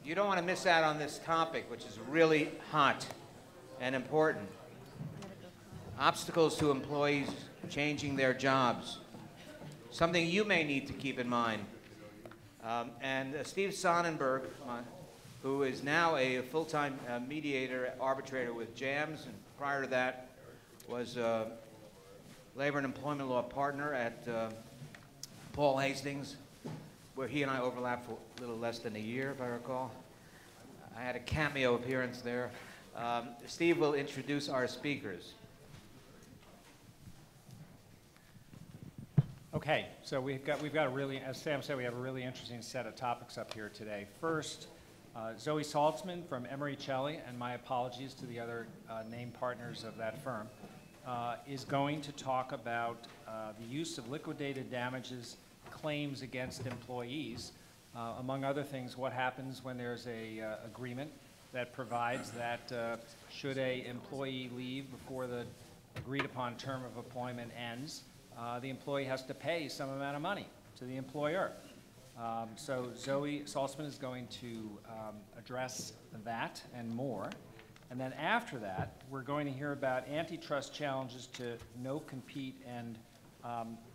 You don't want to miss out on this topic, which is really hot and important. Obstacles to employees changing their jobs. Something you may need to keep in mind. Steve Sonnenberg, who is now a full-time mediator, arbitrator with JAMS, and prior to that was labor and employment law partner at Paul Hastings, where he and I overlapped for a little less than a year, if I recall. I had a cameo appearance there. Steve will introduce our speakers. Okay, so we've got a really, as Sam said, we have a really interesting set of topics up here today. First, Zoe Saltzman from Emery Cheli, and my apologies to the other named partners of that firm, is going to talk about the use of liquidated damages claims against employees. Among other things, what happens when there's a agreement that provides that should a employee leave before the agreed upon term of employment ends, the employee has to pay some amount of money to the employer. So Zoe Saltzman is going to address that and more. And then after that, we're going to hear about antitrust challenges to no-compete and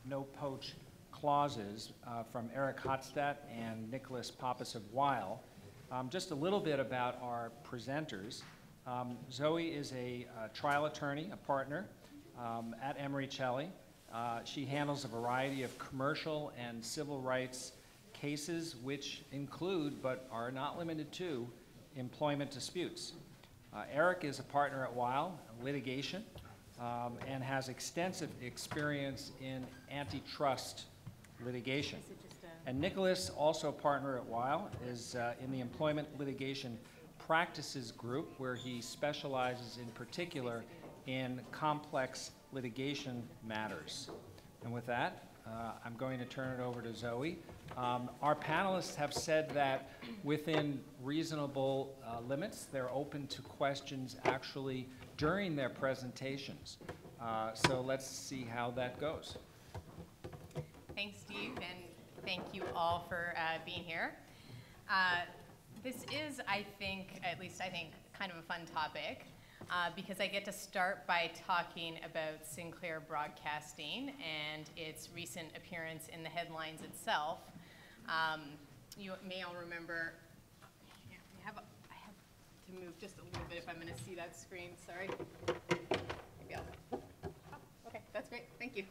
no-poach clauses from Eric Hotstadt and Nicholas Pappas of Weil. Just a little bit about our presenters. Zoe is a trial attorney, a partner at Emery Cheli. She handles a variety of commercial and civil rights cases which include, but are not limited to, employment disputes. Eric is a partner at Weil, litigation, and has extensive experience in antitrust litigation. And Nicholas, also a partner at Weil, is in the employment litigation practices group, where he specializes in particular in complex litigation matters. And with that, I'm going to turn it over to Zoe. Our panelists have said that within reasonable limits, they're open to questions actually during their presentations. So let's see how that goes. Thanks, Steve, and thank you all for being here. This is, I think, at least I think, kind of a fun topic. Because I get to start by talking about Sinclair Broadcasting and its recent appearance in the headlines itself. You may all remember, I have to move just a little bit if I'm going to see that screen, sorry. Maybe I'll, okay, that's great, thank you.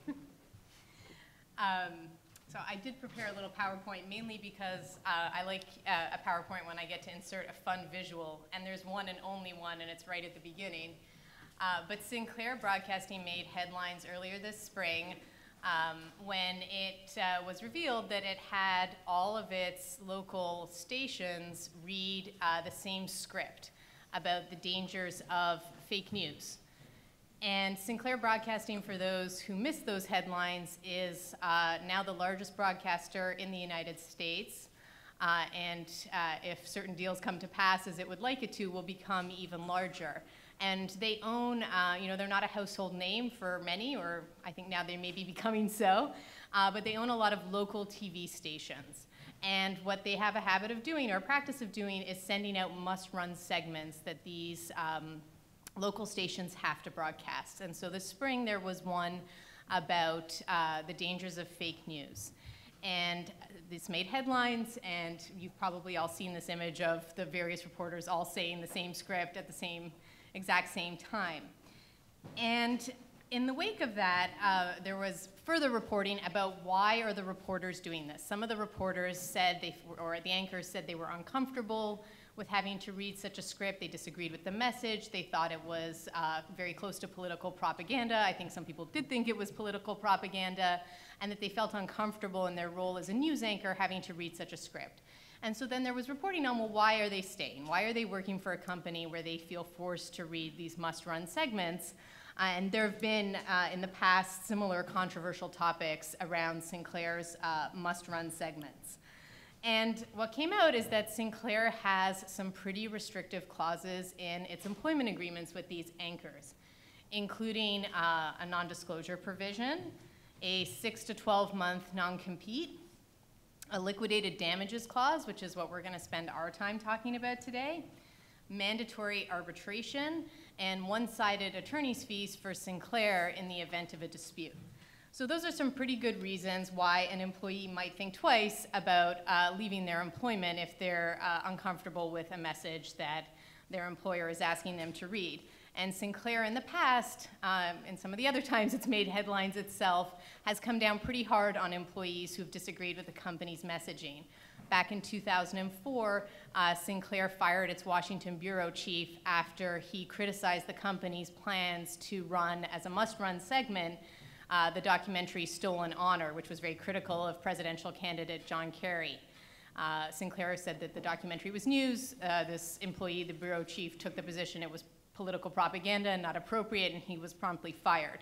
So I did prepare a little PowerPoint, mainly because I like a PowerPoint when I get to insert a fun visual, and there's one and only one, and it's right at the beginning. But Sinclair Broadcasting made headlines earlier this spring when it was revealed that it had all of its local stations read the same script about the dangers of fake news. And Sinclair Broadcasting, for those who missed those headlines, is now the largest broadcaster in the United States. And if certain deals come to pass as it would like it to, will become even larger. And they own, you know, they're not a household name for many, or I think now they may be becoming so, but they own a lot of local TV stations. And what they have a habit of doing, or a practice of doing, is sending out must-run segments that these local stations have to broadcast. And so this spring there was one about the dangers of fake news. And this made headlines, and you've probably all seen this image of the various reporters all saying the same script at the exact same time. And in the wake of that, there was further reporting about why are the reporters doing this. Some of the reporters said, or the anchors said they were uncomfortable with having to read such a script. They disagreed with the message. They thought it was very close to political propaganda. I think some people did think it was political propaganda, and that they felt uncomfortable in their role as a news anchor having to read such a script. And so then there was reporting on, well, why are they staying? Why are they working for a company where they feel forced to read these must-run segments? And there have been, in the past, similar controversial topics around Sinclair's must-run segments. And what came out is that Sinclair has some pretty restrictive clauses in its employment agreements with these anchors, including a non-disclosure provision, a 6 to 12 month non-compete, a liquidated damages clause, which is what we're going to spend our time talking about today, mandatory arbitration, and one-sided attorney's fees for Sinclair in the event of a dispute. So those are some pretty good reasons why an employee might think twice about leaving their employment if they're uncomfortable with a message that their employer is asking them to read. And Sinclair in the past, and some of the other times it's made headlines itself, has come down pretty hard on employees who've disagreed with the company's messaging. Back in 2004, Sinclair fired its Washington bureau chief after he criticized the company's plans to run as a must-run segment the documentary Stolen Honor, which was very critical of presidential candidate John Kerry. Sinclair said that the documentary was news. This employee, the bureau chief, took the position it was political propaganda and not appropriate, and he was promptly fired.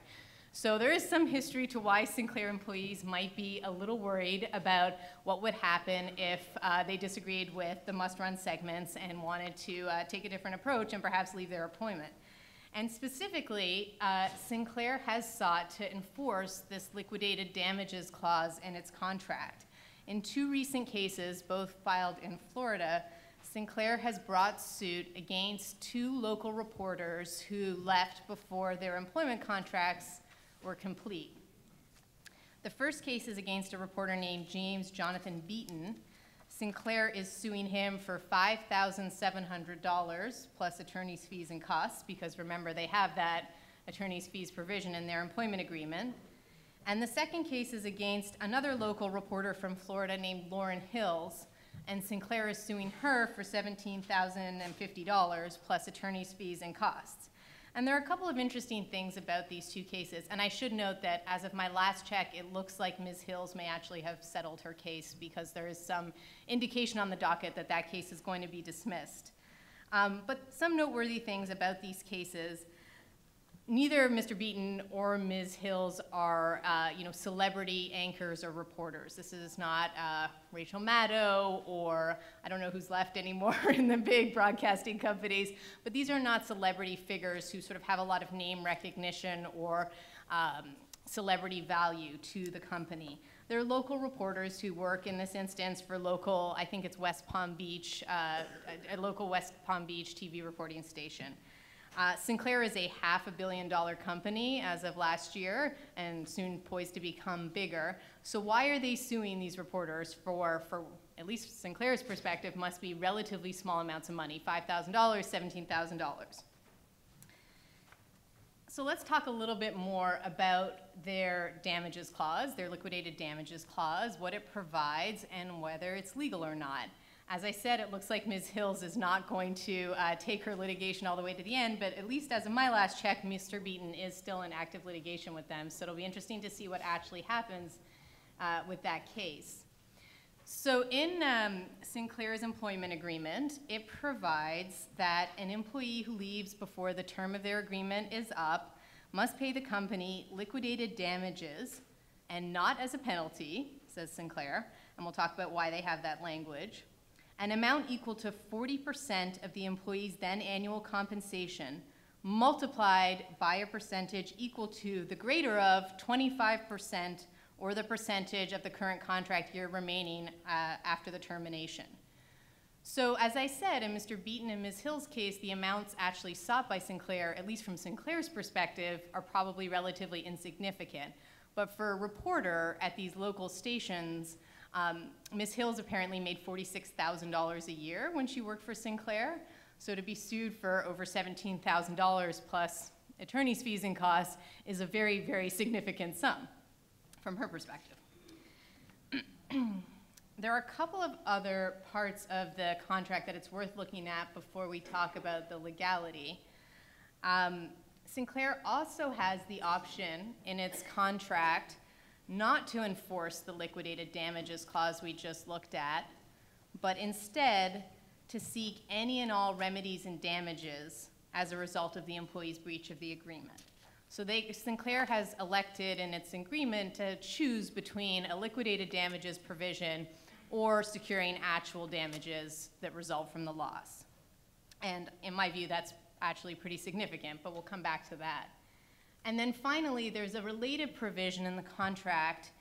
So there is some history to why Sinclair employees might be a little worried about what would happen if they disagreed with the must-run segments and wanted to take a different approach and perhaps leave their employment. And specifically, Sinclair has sought to enforce this liquidated damages clause in its contract. In 2 recent cases, both filed in Florida, Sinclair has brought suit against 2 local reporters who left before their employment contracts were complete. The first case is against a reporter named James Jonathan Beaton. Sinclair is suing him for $5,700 plus attorney's fees and costs, because remember, they have that attorney's fees provision in their employment agreement. And the second case is against another local reporter from Florida named Lauren Hills, and Sinclair is suing her for $17,050 plus attorney's fees and costs. And there are a couple of interesting things about these 2 cases, and I should note that as of my last check, it looks like Ms. Hills may actually have settled her case because there is some indication on the docket that that case is going to be dismissed. But some noteworthy things about these cases: neither Mr. Beaton or Ms. Hills are celebrity anchors or reporters. This is not Rachel Maddow, or I don't know who's left anymore in the big broadcasting companies, but these are not celebrity figures who sort of have a lot of name recognition or celebrity value to the company. They're local reporters who work, in this instance, for local, I think it's West Palm Beach, a local West Palm Beach TV reporting station. Sinclair is a $500 million company as of last year, and soon poised to become bigger. So why are they suing these reporters for at least Sinclair's perspective, must be relatively small amounts of money, $5,000, $17,000. So let's talk a little bit more about their damages clause, their liquidated damages clause, what it provides, and whether it's legal or not. As I said, it looks like Ms. Hills is not going to take her litigation all the way to the end, but at least as of my last check, Mr. Beaton is still in active litigation with them, so it'll be interesting to see what actually happens with that case. So in Sinclair's employment agreement, it provides that an employee who leaves before the term of their agreement is up must pay the company liquidated damages, and not as a penalty, says Sinclair, and we'll talk about why they have that language, an amount equal to 40% of the employee's then annual compensation multiplied by a percentage equal to the greater of 25% or the percentage of the current contract year remaining after the termination. So as I said, in Mr. Beaton and Ms. Hill's case, the amounts actually sought by Sinclair, at least from Sinclair's perspective, are probably relatively insignificant. But for a reporter at these local stations, Ms. Hills apparently made $46,000 a year when she worked for Sinclair. So to be sued for over $17,000 plus attorney's fees and costs is a very, very significant sum from her perspective. There are a couple of other parts of the contract that it's worth looking at before we talk about the legality. Sinclair also has the option in its contract not to enforce the liquidated damages clause we just looked at, but instead to seek any and all remedies and damages as a result of the employee's breach of the agreement. So Sinclair has elected in its agreement to choose between a liquidated damages provision or securing actual damages that result from the loss. And in my view, that's actually pretty significant, but we'll come back to that. And then finally, there's a related provision in the contract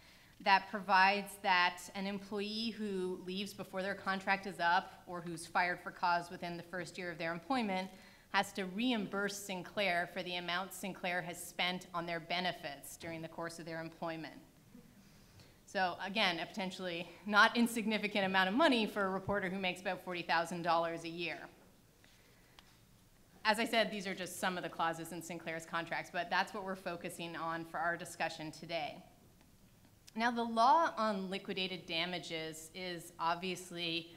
that provides that an employee who leaves before their contract is up or who's fired for cause within the first year of their employment has to reimburse Sinclair for the amount Sinclair has spent on their benefits during the course of their employment. So again, a potentially not insignificant amount of money for a reporter who makes about $40,000 a year. As I said, these are just some of the clauses in Sinclair's contracts, but that's what we're focusing on for our discussion today. Now, the law on liquidated damages is obviously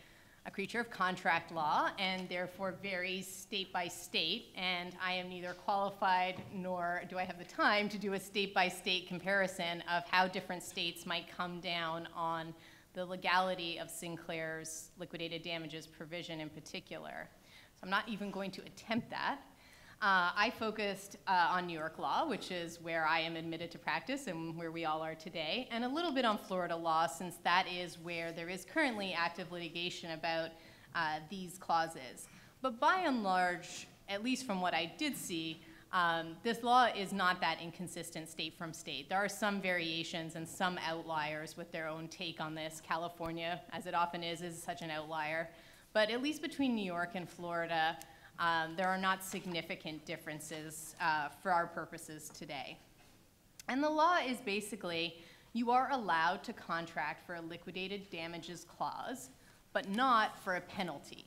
a creature of contract law and therefore varies state by state, and I am neither qualified nor do I have the time to do a state-by-state comparison of how different states might come down on the legality of Sinclair's liquidated damages provision in particular. So I'm not even going to attempt that. I focused on New York law, which is where I am admitted to practice and where we all are today, and a little bit on Florida law, since that is where there is currently active litigation about these clauses. But by and large, at least from what I did see, this law is not that inconsistent state from state. There are some variations and some outliers with their own take on this. California, as it often is such an outlier. But at least between New York and Florida, there are not significant differences for our purposes today. And the law is basically, you are allowed to contract for a liquidated damages clause, but not for a penalty.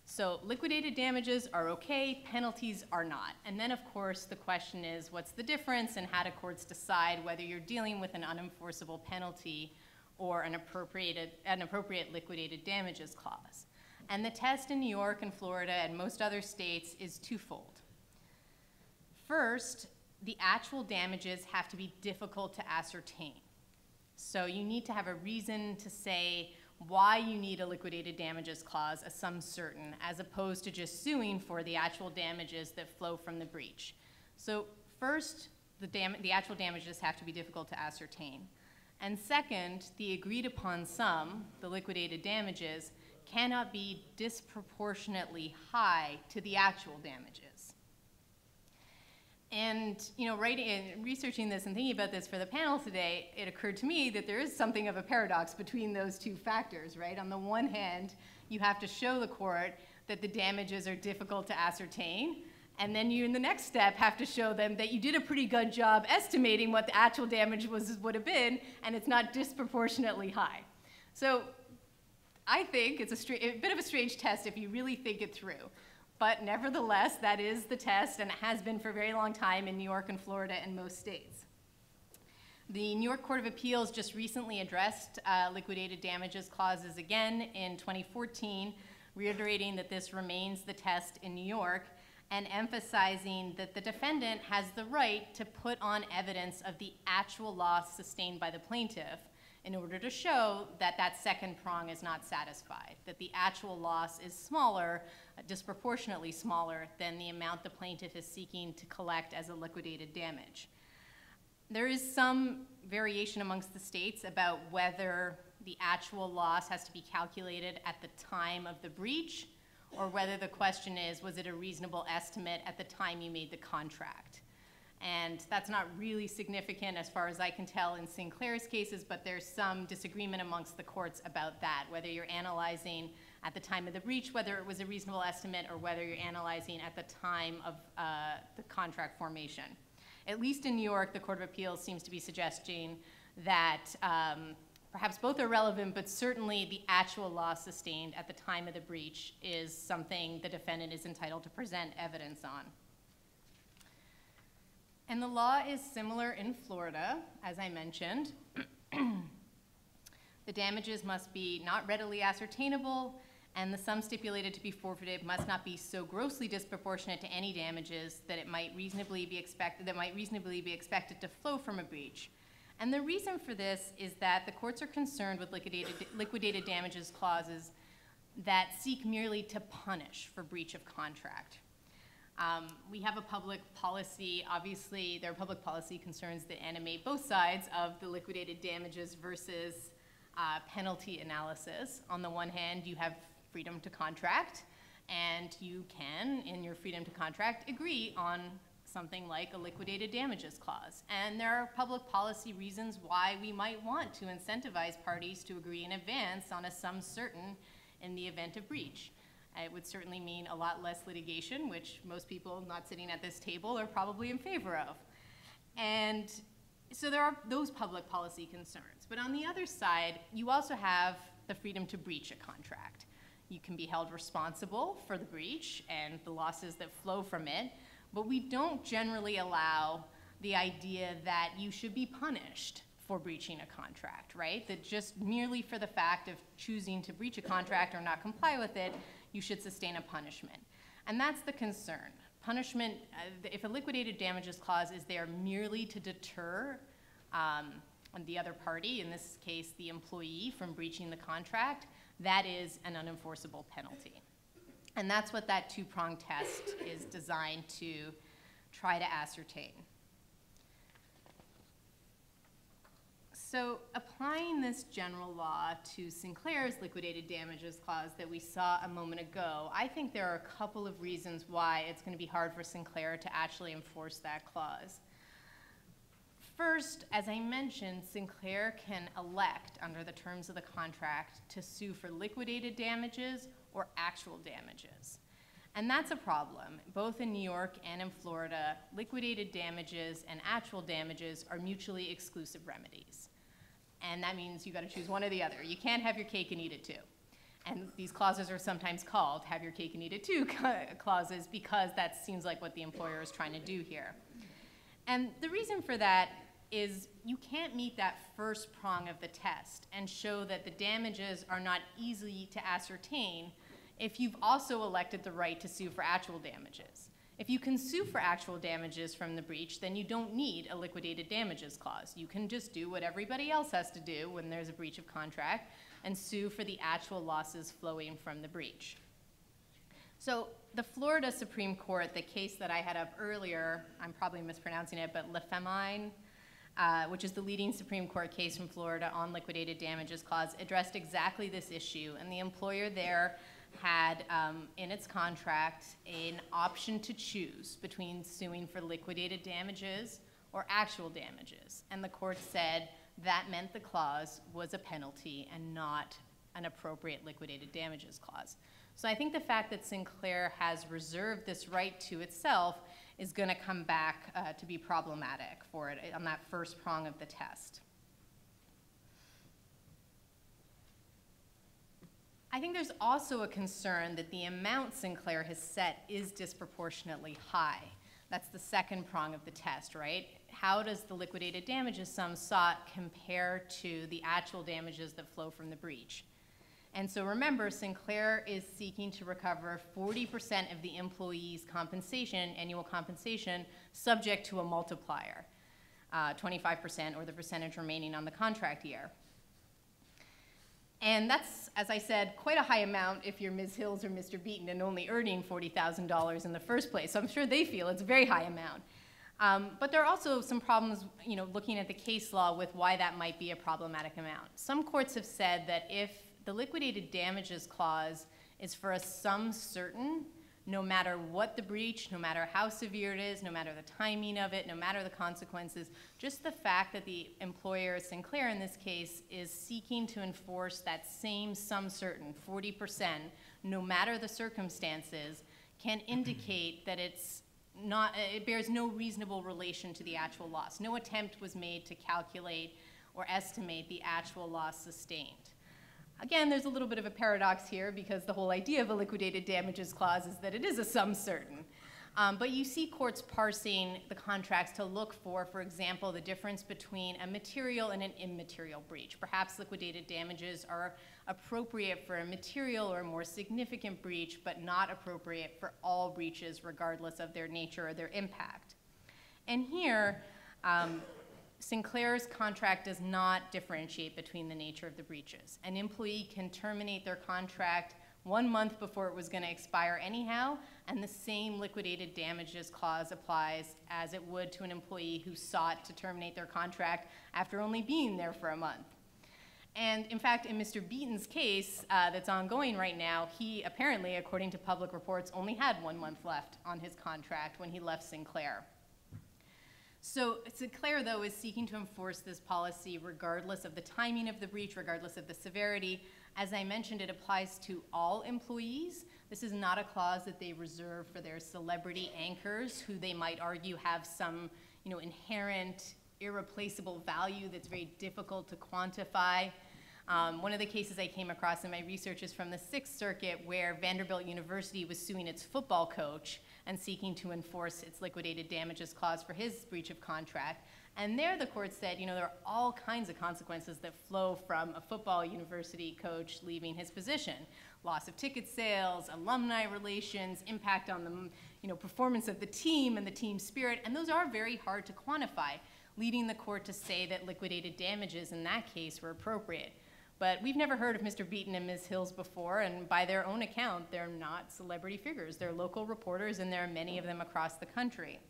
So liquidated damages are okay, penalties are not. And then of course the question is, what's the difference, and how do courts decide whether you're dealing with an unenforceable penalty or an appropriate liquidated damages clause? And the test in New York and Florida and most other states is twofold. First, the actual damages have to be difficult to ascertain. So you need to have a reason to say why you need a liquidated damages clause, a sum certain, as opposed to just suing for the actual damages that flow from the breach. So first, the actual damages have to be difficult to ascertain. And second, the agreed upon sum, the liquidated damages, cannot be disproportionately high to the actual damages. And researching this and thinking about this for the panel today, it occurred to me that there is something of a paradox between those two factors, right? On the one hand, you have to show the court that the damages are difficult to ascertain, and then you, in the next step, have to show them that you did a pretty good job estimating what the actual damage would have been, and it's not disproportionately high. So I think it's a bit of a strange test if you really think it through. But nevertheless, that is the test, and it has been for a very long time in New York and Florida and most states. The New York Court of Appeals just recently addressed liquidated damages clauses again in 2014, reiterating that this remains the test in New York, and emphasizing that the defendant has the right to put on evidence of the actual loss sustained by the plaintiff in order to show that that second prong is not satisfied, that the actual loss is smaller, disproportionately smaller than the amount the plaintiff is seeking to collect as a liquidated damage. There is some variation amongst the states about whether the actual loss has to be calculated at the time of the breach, or whether the question is, was it a reasonable estimate at the time you made the contract? And that's not really significant as far as I can tell in Sinclair's cases, but there's some disagreement amongst the courts about that, whether you're analyzing at the time of the breach, whether it was a reasonable estimate, or whether you're analyzing at the time of the contract formation. At least in New York, the Court of Appeals seems to be suggesting that perhaps both are relevant, but certainly the actual loss sustained at the time of the breach is something the defendant is entitled to present evidence on. And the law is similar in Florida, as I mentioned. The damages must be not readily ascertainable, and the sum stipulated to be forfeited must not be so grossly disproportionate to any damages that it might reasonably be expected to flow from a breach. And the reason for this is that the courts are concerned with liquidated damages clauses that seek merely to punish for breach of contract. We have a public policy, obviously there are public policy concerns that animate both sides of the liquidated damages versus penalty analysis. On the one hand, you have freedom to contract, and you can, in your freedom to contract, agree on something like a liquidated damages clause. And there are public policy reasons why we might want to incentivize parties to agree in advance on a sum certain in the event of breach. It would certainly mean a lot less litigation, which most people not sitting at this table are probably in favor of. And so there are those public policy concerns. But on the other side, you also have the freedom to breach a contract. You can be held responsible for the breach and the losses that flow from it, but we don't generally allow the idea that you should be punished for breaching a contract, right? That just merely for the fact of choosing to breach a contract or not comply with it, you should sustain a punishment. And that's the concern. Punishment, if a liquidated damages clause is there merely to deter the other party, in this case the employee, from breaching the contract, that is an unenforceable penalty. And that's what that two-pronged test is designed to try to ascertain. So applying this general law to Sinclair's liquidated damages clause that we saw a moment ago, I think there are a couple of reasons why it's going to be hard for Sinclair to actually enforce that clause. First, as I mentioned, Sinclair can elect, under the terms of the contract, to sue for liquidated damages or actual damages. And that's a problem. Both in New York and in Florida, liquidated damages and actual damages are mutually exclusive remedies. And that means you got to choose one or the other. You can't have your cake and eat it too. And these clauses are sometimes called have your cake and eat it too clauses, because that seems like what the employer is trying to do here. And the reason for that is you can't meet that first prong of the test and show that the damages are not easy to ascertain if you've also elected the right to sue for actual damages. If you can sue for actual damages from the breach, then you don't need a liquidated damages clause. You can just do what everybody else has to do when there's a breach of contract and sue for the actual losses flowing from the breach. So the Florida Supreme Court, the case that I had up earlier, I'm probably mispronouncing it, but Lefemine, which is the leading Supreme Court case from Florida on liquidated damages clause, addressed exactly this issue. And the employer there had in its contract an option to choose between suing for liquidated damages or actual damages. And the court said that meant the clause was a penalty and not an appropriate liquidated damages clause. So I think the fact that Sinclair has reserved this right to itself is going to come back to be problematic for it on that first prong of the test. I think there's also a concern that the amount Sinclair has set is disproportionately high. That's the second prong of the test, right? How does the liquidated damages sum sought compare to the actual damages that flow from the breach? And so remember, Sinclair is seeking to recover 40% of the employee's compensation, annual compensation, subject to a multiplier, 25% or the percentage remaining on the contract year. And that's, as I said, quite a high amount if you're Ms. Hills or Mr. Beaton and only earning $40,000 in the first place. So I'm sure they feel it's a very high amount. But there are also some problems, looking at the case law with why that might be a problematic amount. Some courts have said that if the liquidated damages clause is for a sum certain, no matter what the breach, no matter how severe it is, no matter the timing of it, no matter the consequences, just the fact that the employer, Sinclair in this case, is seeking to enforce that same sum certain, 40%, no matter the circumstances, can indicate that it bears no reasonable relation to the actual loss. No attempt was made to calculate or estimate the actual loss sustained. Again, there's a little bit of a paradox here because the whole idea of a liquidated damages clause is that it is a sum certain. But you see courts parsing the contracts to look for example, the difference between a material and an immaterial breach. Perhaps liquidated damages are appropriate for a material or more significant breach, but not appropriate for all breaches regardless of their nature or their impact. And here, Sinclair's contract does not differentiate between the nature of the breaches. An employee can terminate their contract 1 month before it was going to expire anyhow, and the same liquidated damages clause applies as it would to an employee who sought to terminate their contract after only being there for a month. And in fact, in Mr. Beaton's case that's ongoing right now, he apparently, according to public reports, only had 1 month left on his contract when he left Sinclair. So Sinclair, though, is seeking to enforce this policy regardless of the timing of the breach, regardless of the severity. As I mentioned, it applies to all employees. This is not a clause that they reserve for their celebrity anchors, who they might argue have some, inherent, irreplaceable value that's very difficult to quantify. One of the cases I came across in my research is from the Sixth Circuit, where Vanderbilt University was suing its football coach and seeking to enforce its liquidated damages clause for his breach of contract. And there the court said, there are all kinds of consequences that flow from a football university coach leaving his position. Loss of ticket sales, alumni relations, impact on the performance of the team and the team spirit, and those are very hard to quantify, leading the court to say that liquidated damages in that case were appropriate. But we've never heard of Mr. Beaton and Ms. Hills before, and by their own account, they're not celebrity figures. They're local reporters, and there are many of them across the country.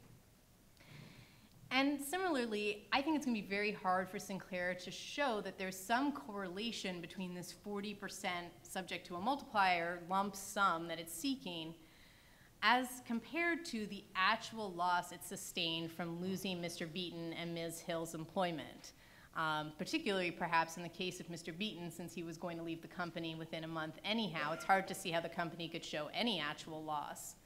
And similarly, I think it's going to be very hard for Sinclair to show that there's some correlation between this 40% subject to a multiplier lump sum that it's seeking as compared to the actual loss it sustained from losing Mr. Beaton and Ms. Hills' employment. Particularly perhaps in the case of Mr. Beaton, since he was going to leave the company within a month anyhow, it's hard to see how the company could show any actual loss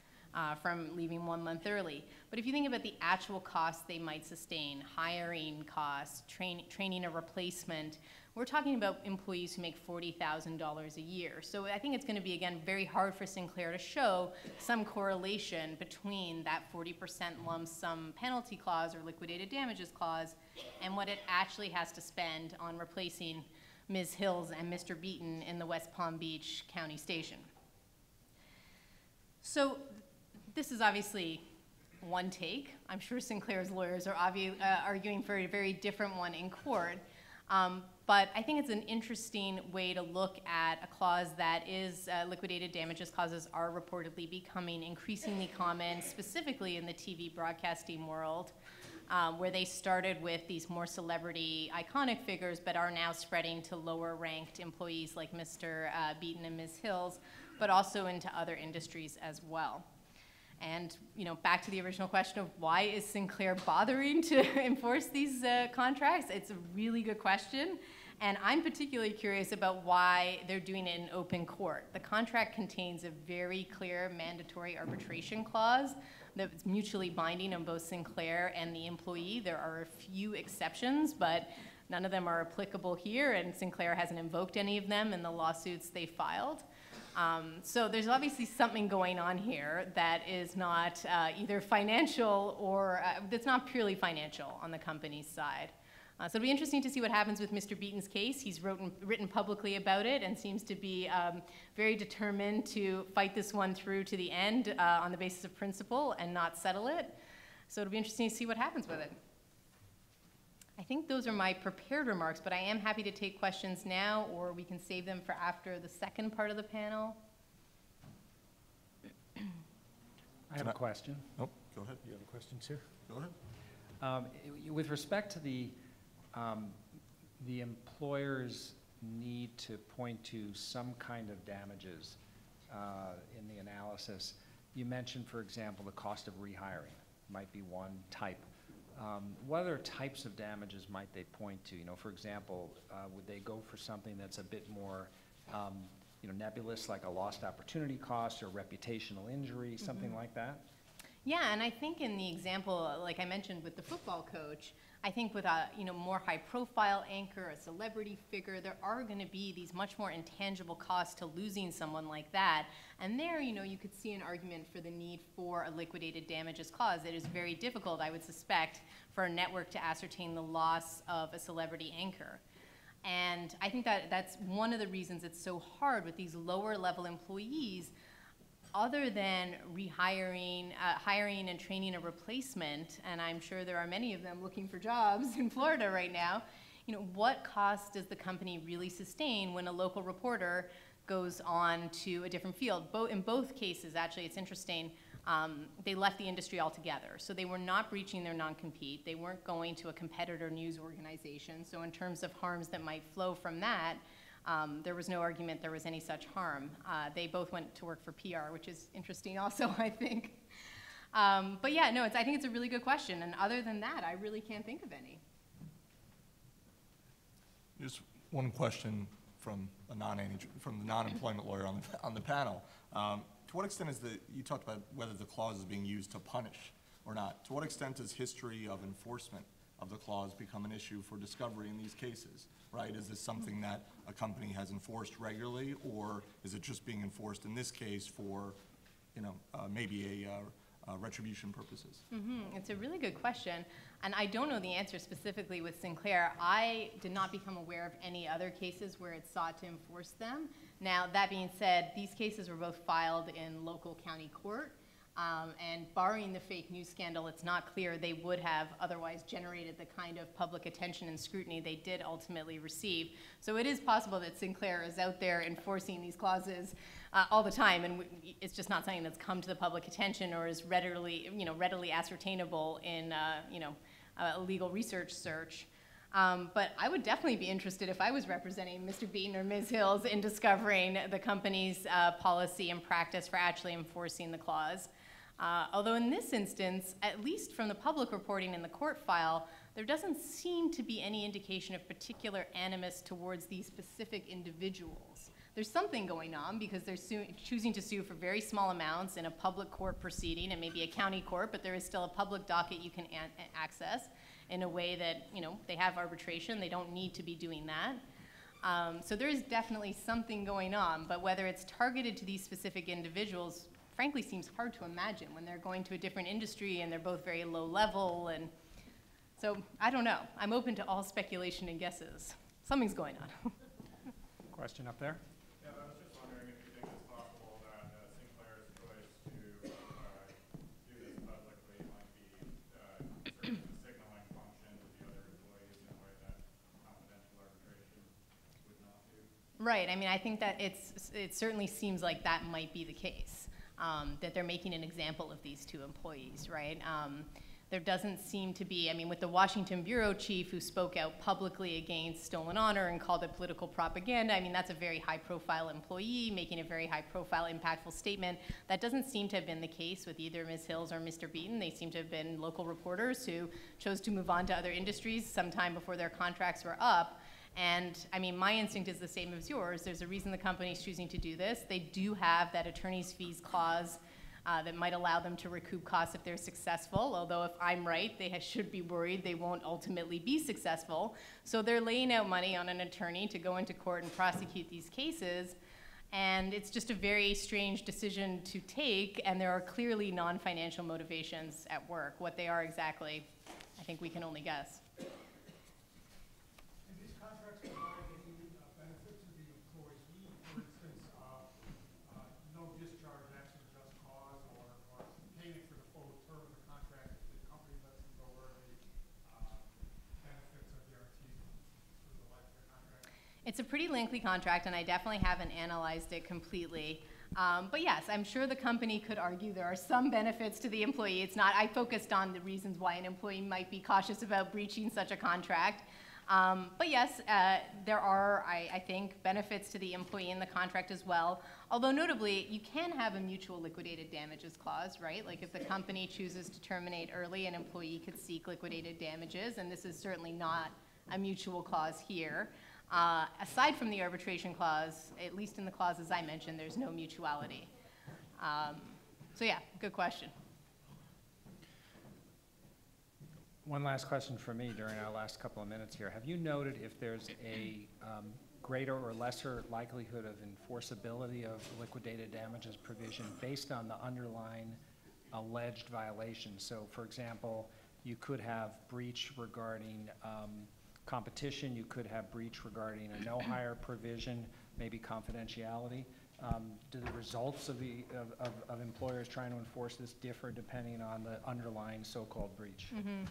from leaving 1 month early. But if you think about the actual costs they might sustain, hiring costs, training a replacement, we're talking about employees who make $40,000 a year. So I think it's going to be, again, very hard for Sinclair to show some correlation between that 40% lump sum penalty clause or liquidated damages clause and what it actually has to spend on replacing Ms. Hills and Mr. Beaton in the West Palm Beach County Station. So this is obviously one take. I'm sure Sinclair's lawyers are arguing for a very different one in court. But I think it's an interesting way to look at a clause that is liquidated damages clauses are reportedly becoming increasingly common, specifically in the TV broadcasting world, where they started with these more celebrity iconic figures, but are now spreading to lower ranked employees like Mr. Beaton and Ms. Hills, but also into other industries as well. And back to the original question of why is Sinclair bothering to enforce these contracts? It's a really good question, and I'm particularly curious about why they're doing it in open court. The contract contains a very clear mandatory arbitration clause that's mutually binding on both Sinclair and the employee. There are a few exceptions, but none of them are applicable here, and Sinclair hasn't invoked any of them in the lawsuits they filed. So there's obviously something going on here that is not either financial or that's not purely financial on the company's side. So it'll be interesting to see what happens with Mr. Beaton's case. He's written publicly about it and seems to be very determined to fight this one through to the end on the basis of principle and not settle it. So it'll be interesting to see what happens with it. I think those are my prepared remarks, but I am happy to take questions now, or we can save them for after the second part of the panel. I have a question. Oh, go ahead. You have a question, too? Go ahead. With respect to the employer's need to point to some kind of damages in the analysis, you mentioned, for example, the cost of rehiring might be one type. What other types of damages might they point to? For example, would they go for something that's a bit more, nebulous, like a lost opportunity cost or reputational injury, something like that? Yeah, and I think in the example, like I mentioned with the football coach, I think with a more high-profile anchor, a celebrity figure, there are going to be these much more intangible costs to losing someone like that. And there, you could see an argument for the need for a liquidated damages clause. It is very difficult, I would suspect, for a network to ascertain the loss of a celebrity anchor. And I think that that's one of the reasons it's so hard with these lower-level employees. Other than rehiring, hiring and training a replacement, and I'm sure there are many of them looking for jobs in Florida right now, what cost does the company really sustain when a local reporter goes on to a different field? In both cases, actually, it's interesting, they left the industry altogether. So they were not breaching their non-compete. They weren't going to a competitor news organization. So in terms of harms that might flow from that, there was no argument there was any such harm. They both went to work for PR, which is interesting also, I think. But yeah, no, I think it's a really good question. And other than that, I really can't think of any. Just one question from the non-employment lawyer on the panel. To what extent you talked about whether the clause is being used to punish or not. To what extent does history of enforcement of the clause become an issue for discovery in these cases, right? Is this something that a company has enforced regularly, or is it just being enforced in this case for, maybe retribution purposes? It's a really good question, and I don't know the answer specifically with Sinclair. I did not become aware of any other cases where it sought to enforce them. Now, that being said, these cases were both filed in local county court, and barring the fake news scandal, it's not clear they would have otherwise generated the kind of public attention and scrutiny they did ultimately receive. So it is possible that Sinclair is out there enforcing these clauses all the time, and it's just not something that's come to the public attention or is readily ascertainable in a legal research search. But I would definitely be interested, if I was representing Mr. Beaton or Ms. Hills, in discovering the company's policy and practice for actually enforcing the clause. Although in this instance, at least from the public reporting in the court file, there doesn't seem to be any indication of particular animus towards these specific individuals. There's something going on because they're choosing to sue for very small amounts in a public court proceeding, and maybe a county court, but there is still a public docket you can access in a way that, they have arbitration. They don't need to be doing that. So there is definitely something going on, but whether it's targeted to these specific individuals, frankly, seems hard to imagine when they're going to a different industry and they're both very low level. And so I don't know. I'm open to all speculation and guesses. Something's going on. Question up there? Yeah, I was just wondering if you think it's possible that Sinclair's choice to do this publicly might be serving a signaling function to the other employees in a way that confidential arbitration would not do. Right. I mean, I think that it certainly seems like that might be the case, that they're making an example of these two employees, right? There doesn't seem to be, with the Washington bureau chief who spoke out publicly against stolen honor and called it political propaganda, that's a very high-profile employee making a very high-profile, impactful statement. That doesn't seem to have been the case with either Ms. Hills or Mr. Beaton. They seem to have been local reporters who chose to move on to other industries sometime before their contracts were up. And my instinct is the same as yours. There's a reason the company's choosing to do this. They do have that attorney's fees clause that might allow them to recoup costs if they're successful, although if I'm right, they should be worried they won't ultimately be successful. So they're laying out money on an attorney to go into court and prosecute these cases, and it's just a very strange decision to take, and there are clearly non-financial motivations at work. What they are exactly, I think we can only guess. It's a pretty lengthy contract, and I definitely haven't analyzed it completely. But yes, I'm sure the company could argue there are some benefits to the employee. I focused on the reasons why an employee might be cautious about breaching such a contract. But yes, there are, I think, benefits to the employee in the contract as well. Although notably, you can have a mutual liquidated damages clause, right? Like if the company chooses to terminate early, an employee could seek liquidated damages, and this is certainly not a mutual clause here. Aside from the arbitration clause, at least in the clauses I mentioned, there's no mutuality. So yeah, good question. One last question for me during our last couple of minutes here. Have you noted if there's a greater or lesser likelihood of enforceability of liquidated damages provision based on the underlying alleged violation? So, for example, you could have breach regarding competition, you could have breach regarding a no-hire provision, maybe confidentiality. Do the results of employers trying to enforce this differ depending on the underlying so-called breach? Mm-hmm.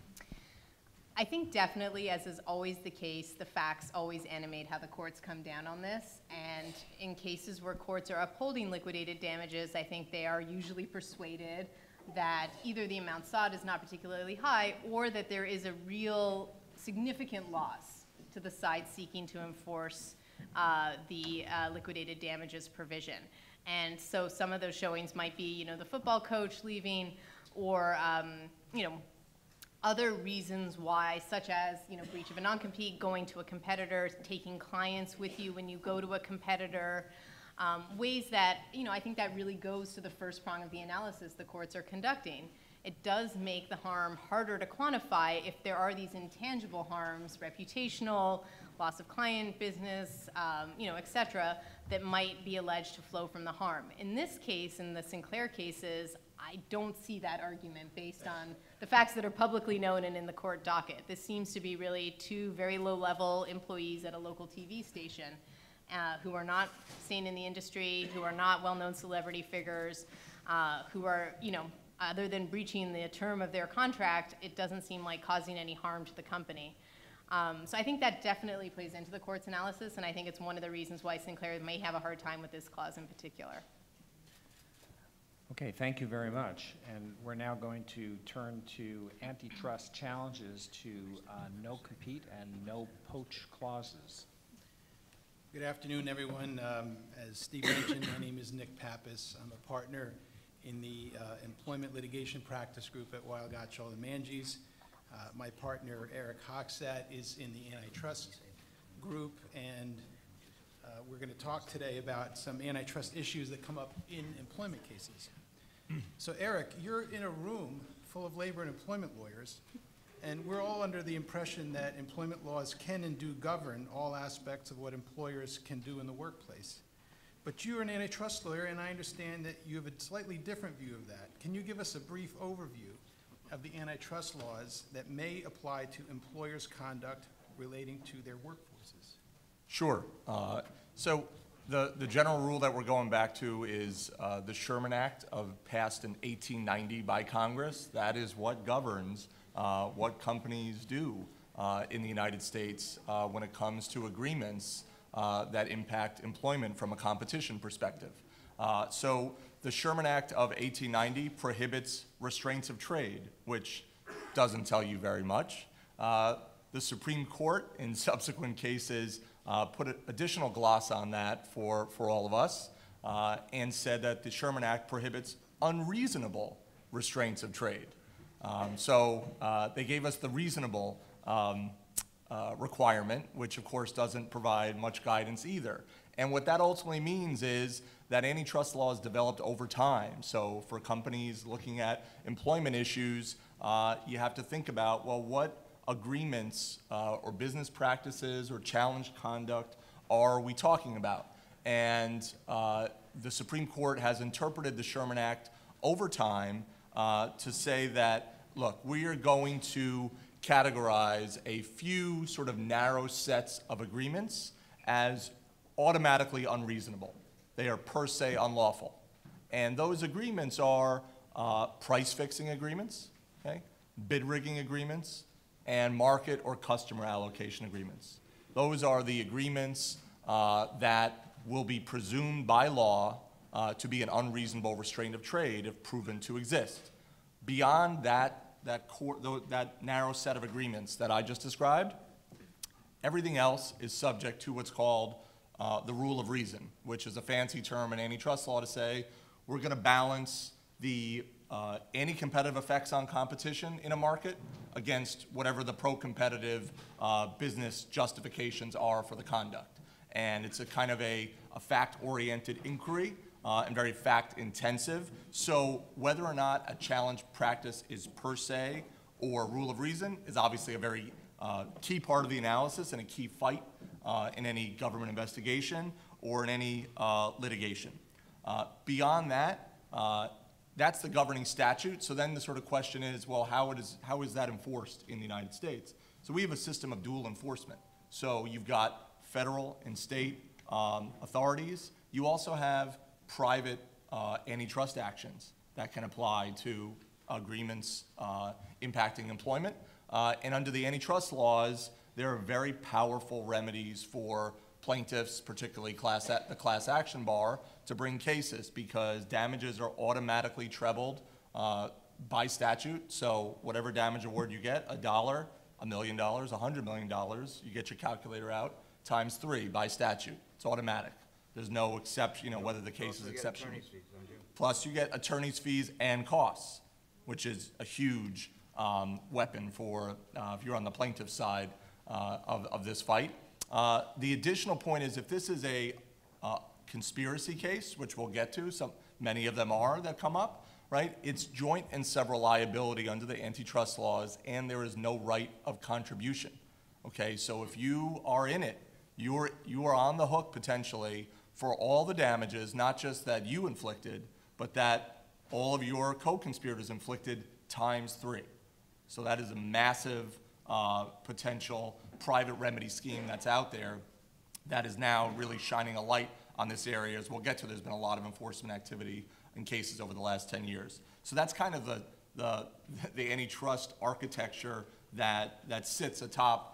I think definitely, as is always the case, the facts always animate how the courts come down on this. And in cases where courts are upholding liquidated damages, I think they are usually persuaded that either the amount sought is not particularly high, or that there is a real significant loss to the side seeking to enforce the liquidated damages provision. And so some of those showings might be, the football coach leaving, or, you know, other reasons why, such as, you know, breach of a non-compete, going to a competitor, taking clients with you when you go to a competitor, ways that, you know, I think that really goes to the first prong of the analysis the courts are conducting. It does make the harm harder to quantify if there are these intangible harms, reputational, loss of client, business, you know, et cetera, that might be alleged to flow from the harm. In this case, in the Sinclair cases, I don't see that argument based on the facts that are publicly known and in the court docket. This seems to be really two very low-level employees at a local TV station who are not seen in the industry, who are not well-known celebrity figures, who are, you know, other than breaching the term of their contract, it doesn't seem like causing any harm to the company. So I think that definitely plays into the court's analysis, and I think it's one of the reasons why Sinclair may have a hard time with this clause in particular. Okay, thank you very much. And we're now going to turn to antitrust challenges to no compete and no poach clauses. Good afternoon, everyone. As Steve mentioned, my name is Nick Pappas. I'm a partner in the employment litigation practice group at Weil, Gotshal & Manges. My partner, Eric Hochstat, is in the antitrust group, and we're going to talk today about some antitrust issues that come up in employment cases. So, Eric, you're in a room full of labor and employment lawyers, and we're all under the impression that employment laws can and do govern all aspects of what employers can do in the workplace. But you're an antitrust lawyer, and I understand that you have a slightly different view of that. Can you give us a brief overview of the antitrust laws that may apply to employers' conduct relating to their workforces? Sure. So the general rule that we're going back to is the Sherman Act passed in 1890 by Congress. That is what governs what companies do in the United States when it comes to agreements that impact employment from a competition perspective. So the Sherman Act of 1890 prohibits restraints of trade, which doesn't tell you very much. The Supreme Court, in subsequent cases, put an additional gloss on that for all of us and said that the Sherman Act prohibits unreasonable restraints of trade. So they gave us the reasonable requirement, which of course doesn't provide much guidance either. And what that ultimately means is that antitrust law is developed over time. So for companies looking at employment issues, you have to think about, well, what agreements or business practices or challenged conduct are we talking about? And the Supreme Court has interpreted the Sherman Act over time to say that, look, we are going to categorize a few sort of narrow sets of agreements as automatically unreasonable. They are per se unlawful. And those agreements are price-fixing agreements, okay, bid rigging agreements, and market or customer allocation agreements. Those are the agreements that will be presumed by law to be an unreasonable restraint of trade if proven to exist. Beyond that narrow set of agreements that I just described, everything else is subject to what's called the rule of reason, which is a fancy term in antitrust law to say we're going to balance the anti-competitive effects on competition in a market against whatever the pro-competitive business justifications are for the conduct. And it's a kind of a fact-oriented inquiry and very fact-intensive. So whether or not a challenge practice is per se or rule of reason is obviously a very key part of the analysis and a key fight in any government investigation or in any litigation. Beyond that, that's the governing statute. So then the sort of question is, well, how is that enforced in the United States? So we have a system of dual enforcement. So you've got federal and state authorities. You also have private antitrust actions that can apply to agreements impacting employment. And under the antitrust laws, there are very powerful remedies for plaintiffs, particularly the class action bar, to bring cases because damages are automatically trebled by statute. So whatever damage award you get, $1, $1 million, $100 million, you get your calculator out, times 3 by statute. It's automatic. There's no exception, whether the case is exceptional. Plus you get attorney's fees and costs. which is a huge weapon for if you're on the plaintiff's side of this fight. The additional point is if this is a conspiracy case, which we'll get to, many of them are that come up, right? It's joint and several liability under the antitrust laws, and there is no right of contribution. Okay, so if you are in it, you are on the hook potentially for all the damages, not just that you inflicted, but that all of your co-conspirators inflicted ×3. So that is a massive potential private remedy scheme that's out there that is now really shining a light on this area. As we'll get to, there's been a lot of enforcement activity in cases over the last 10 years. So that's kind of the antitrust architecture that sits atop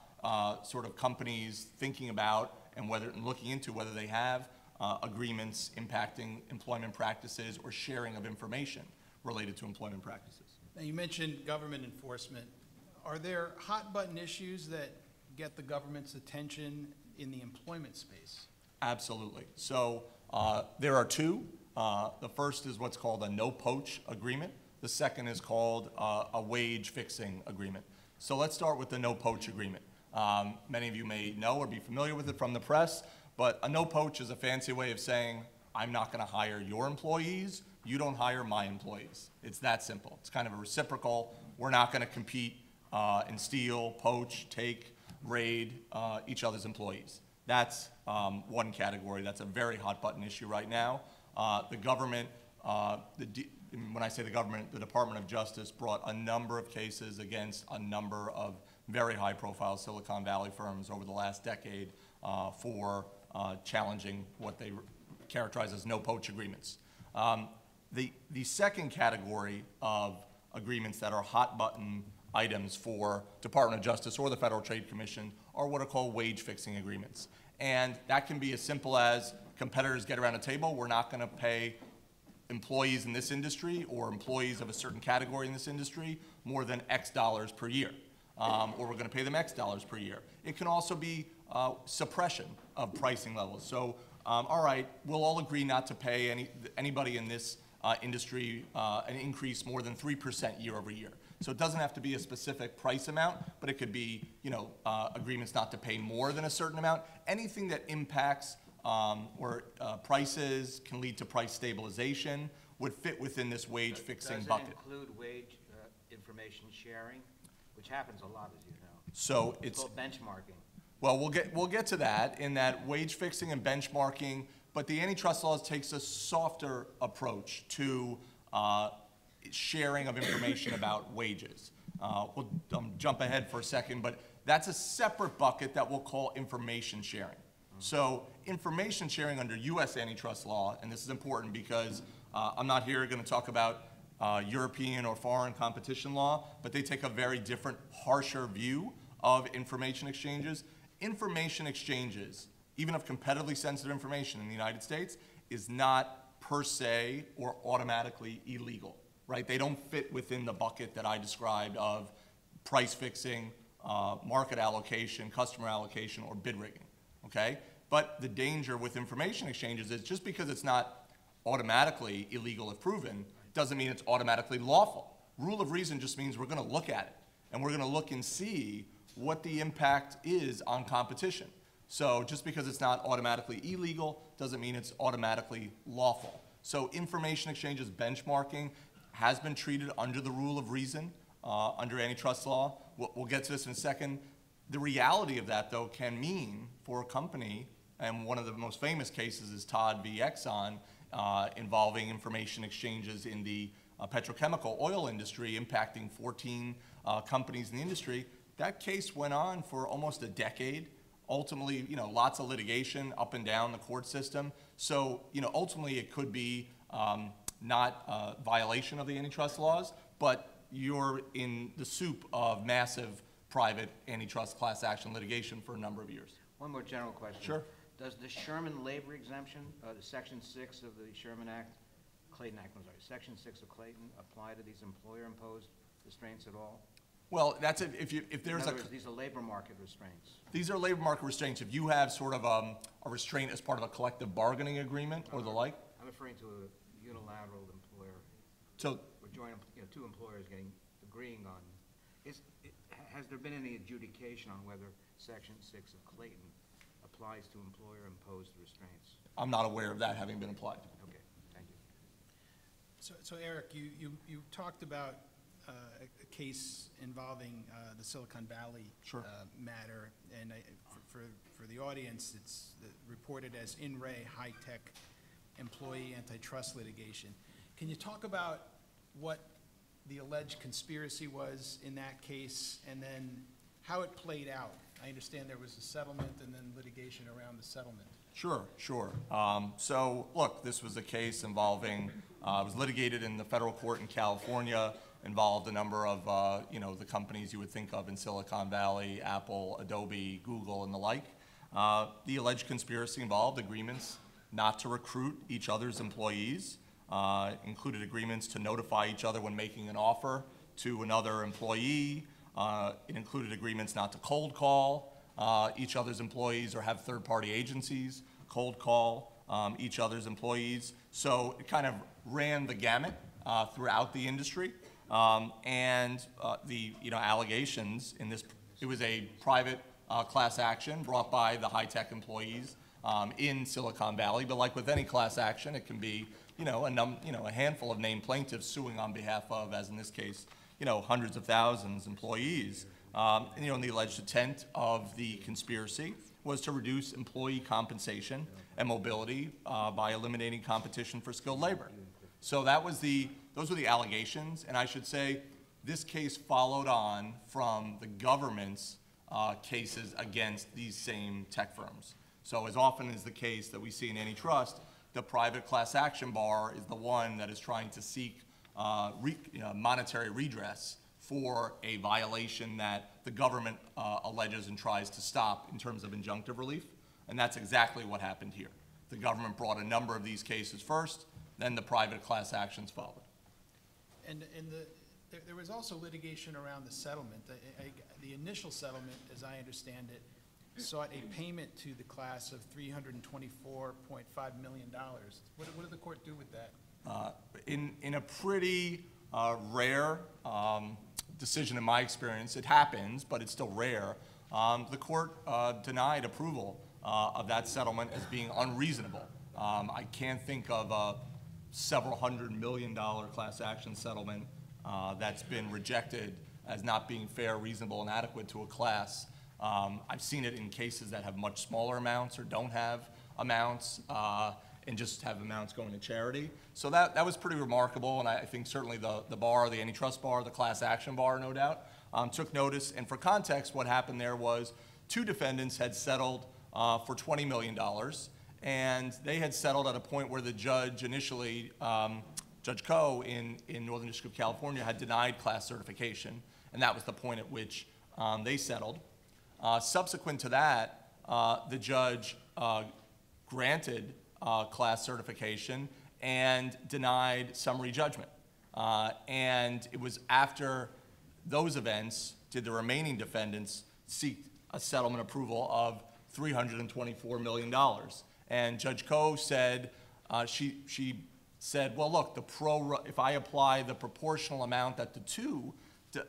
sort of companies thinking about and looking into whether they have agreements impacting employment practices or sharing of information related to employment practices. Now, you mentioned government enforcement. Are there hot button issues that get the government's attention in the employment space? Absolutely. So there are two. The first is what's called a no-poach agreement. The second is called a wage fixing agreement. So let's start with the no-poach agreement. Many of you may know or be familiar with it from the press, but a no-poach is a fancy way of saying, I'm not going to hire your employees, you don't hire my employees. It's that simple. It's kind of a reciprocal. We're not going to compete and steal, poach, take, raid each other's employees. That's one category. That's a very hot button issue right now. The government, when I say the government, the Department of Justice brought a number of cases against a number of very high profile Silicon Valley firms over the last decade for challenging what they characterize as no poach agreements. The second category of agreements that are hot button items for Department of Justice or the Federal Trade Commission are what are called wage fixing agreements. And that can be as simple as competitors get around a table, we're not going to pay employees in this industry or employees of a certain category in this industry more than X dollars per year, or we're going to pay them X dollars per year. It can also be suppression of pricing levels. So, all right, we'll all agree not to pay anybody in this industry an increase more than 3% year over year. So it doesn't have to be a specific price amount, but it could be, agreements not to pay more than a certain amount. Anything that impacts prices can lead to price stabilization would fit within this wage fixing bucket. Does it include wage information sharing, which happens a lot, as you know? So It's called benchmarking. Well, we'll get to that in that wage fixing and benchmarking, but the antitrust laws takes a softer approach to sharing of information about wages. We'll jump ahead for a second, but that's a separate bucket that we'll call information sharing. So information sharing under U.S. antitrust law, and this is important because I'm not here going to talk about European or foreign competition law, but they take a very different, harsher view of information exchanges. Information exchanges, even of competitively sensitive information in the United States, is not per se or automatically illegal, right? They don't fit within the bucket that I described of price fixing, market allocation, customer allocation, or bid rigging, okay? But the danger with information exchanges is just because it's not automatically illegal if proven, doesn't mean it's automatically lawful. Rule of reason just means we're going to look at it, and we're going to look and see what the impact is on competition. So just because it's not automatically illegal doesn't mean it's automatically lawful. So information exchanges, benchmarking, has been treated under the rule of reason, under antitrust law. We'll get to this in a second. The reality of that, though, can mean for a company, and one of the most famous cases is Todd v. Exxon, involving information exchanges in the petrochemical oil industry, impacting 14 companies in the industry. That case went on for almost a decade. Ultimately, lots of litigation up and down the court system. So, ultimately it could be not a violation of the antitrust laws, but you're in the soup of massive private antitrust class action litigation for a number of years. One more general question. Sure. Does the Sherman labor exemption, the Section 6 of the Sherman Act, Section 6 of Clayton, apply to these employer-imposed restraints at all? Well, that's if there's In other words, these are labor market restraints. These are labor market restraints. If you have sort of a restraint as part of a collective bargaining agreement or the like. I'm referring to a unilateral employer So two employers agreeing on, has there been any adjudication on whether Section 6 of Clayton applies to employer-imposed restraints? I'm not aware of that having been applied. Okay, thank you. So Eric, you talked about a case involving the Silicon Valley Sure. matter, and for the audience, it's reported as In Re High-Tech employee antitrust litigation. Can you talk about what the alleged conspiracy was in that case, and then how it played out? I understand there was a settlement and then litigation around the settlement. Sure. So, look, this was a case involving, it was litigated in the federal court in California, involved a number of, the companies you would think of in Silicon Valley, Apple, Adobe, Google, and the like. The alleged conspiracy involved agreements not to recruit each other's employees, included agreements to notify each other when making an offer to another employee. It included agreements not to cold call each other's employees or have third-party agencies cold call each other's employees. So it kind of ran the gamut throughout the industry. And the allegations in this, it was a private class action brought by the high-tech employees in Silicon Valley. But like with any class action, it can be a handful of named plaintiffs suing on behalf of, as in this case, hundreds of thousands of employees. And the alleged intent of the conspiracy was to reduce employee compensation and mobility by eliminating competition for skilled labor. So those were the allegations, and I should say this case followed on from the government's cases against these same tech firms. So as often is the case that we see in antitrust, the private class action bar is the one that is trying to seek monetary redress for a violation that the government alleges and tries to stop in terms of injunctive relief. And that's exactly what happened here. The government brought a number of these cases first, then the private class actions followed. And there was also litigation around the settlement. The initial settlement, as I understand it, sought a payment to the class of $324.5 million. What did the court do with that? In a pretty rare decision in my experience, it happens, but it's still rare, the court denied approval of that settlement as being unreasonable. I can't think of a several $100 million class action settlement that's been rejected as not being fair, reasonable, and adequate to a class. I've seen it in cases that have much smaller amounts or don't have amounts and just have amounts going to charity. So that was pretty remarkable, and I think certainly the bar, the antitrust bar, the class action bar, no doubt, took notice. And for context, what happened there was two defendants had settled for $20 million, and they had settled at a point where the judge initially, Judge Koh in Northern District of California, had denied class certification, and that was the point at which they settled. Subsequent to that, the judge granted class certification and denied summary judgment. And it was after those events did the remaining defendants seek a settlement approval of $324 million. And Judge Koh said, she said, well, look, if I apply the proportional amount that the two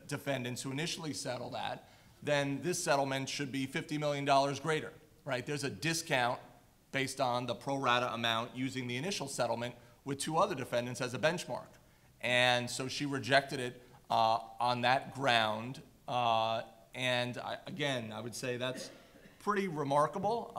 defendants who initially settled at, then this settlement should be $50 million greater, right? There's a discount based on the pro rata amount using the initial settlement with two other defendants as a benchmark. And so she rejected it on that ground. And again, I would say that's pretty remarkable.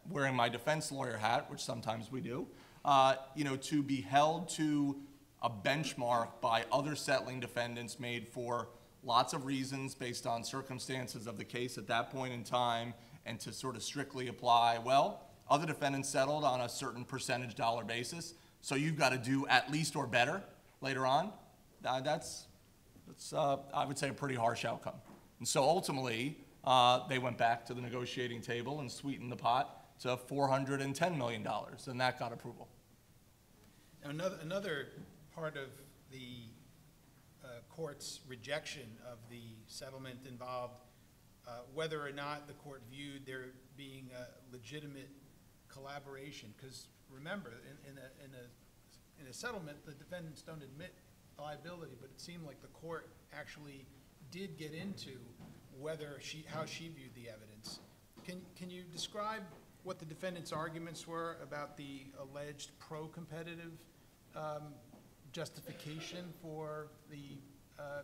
Wearing my defense lawyer hat, which sometimes we do, to be held to a benchmark by other settling defendants made for lots of reasons based on circumstances of the case at that point in time, and to sort of strictly apply, well, other defendants settled on a certain percentage dollar basis, so you've got to do at least or better later on. That's I would say, a pretty harsh outcome. And so ultimately, they went back to the negotiating table and sweetened the pot to $410 million, and that got approval. Now, another part of the court's rejection of the settlement involved whether or not the court viewed there being a legitimate collaboration. Because remember, in a settlement, the defendants don't admit liability, but it seemed like the court actually did get into how she viewed the evidence. Can you describe what the defendant's arguments were about the alleged pro-competitive justification for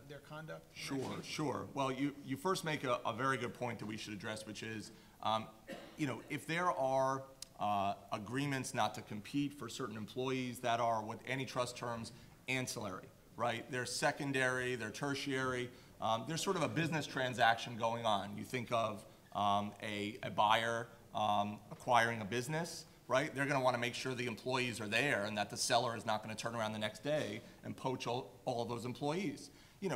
their conduct? Sure. Well, you first make a very good point that we should address, which is, if there are agreements not to compete for certain employees that are, with antitrust terms, ancillary, right? They're secondary, they're tertiary. There's sort of a business transaction going on. You think of a buyer acquiring a business, right? They're going to want to make sure the employees are there and that the seller is not going to turn around the next day and poach all of those employees.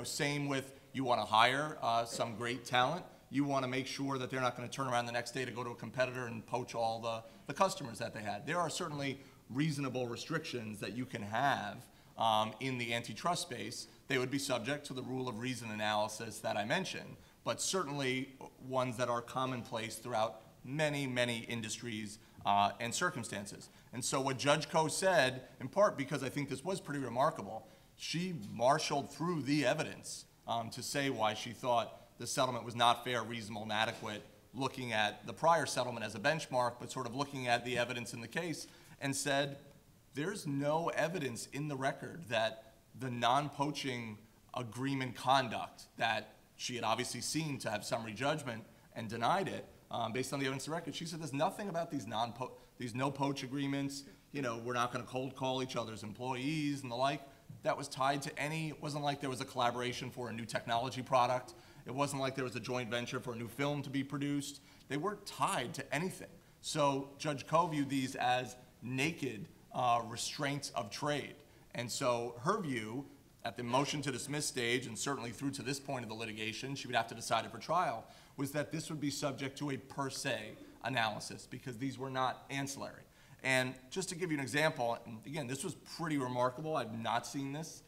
Same with, you want to hire some great talent. You want to make sure that they're not going to turn around the next day to go to a competitor and poach all the customers that they had. There are certainly reasonable restrictions that you can have in the antitrust space. They would be subject to the rule of reason analysis that I mentioned, but certainly ones that are commonplace throughout many, many industries and circumstances. And so what Judge Koh said, in part because I think this was pretty remarkable, she marshaled through the evidence to say why she thought the settlement was not fair, reasonable, and adequate, looking at the prior settlement as a benchmark, but sort of looking at the evidence in the case, and said, there's no evidence in the record that the non-poaching agreement conduct that she had obviously seen to have summary judgment and denied it based on the evidence in the record. She said there's nothing about these no-poach agreements, we're not going to cold call each other's employees and the like, that was tied to any, it wasn't like there was a collaboration for a new technology product. It wasn't like there was a joint venture for a new film to be produced. They weren't tied to anything. So Judge Koh viewed these as naked restraints of trade. And so her view, at the motion to dismiss stage, and certainly through to this point of the litigation, she would have to decide it for trial, was that this would be subject to a per se analysis because these were not ancillary. And just to give you an example, and again, this was pretty remarkable. I've not seen this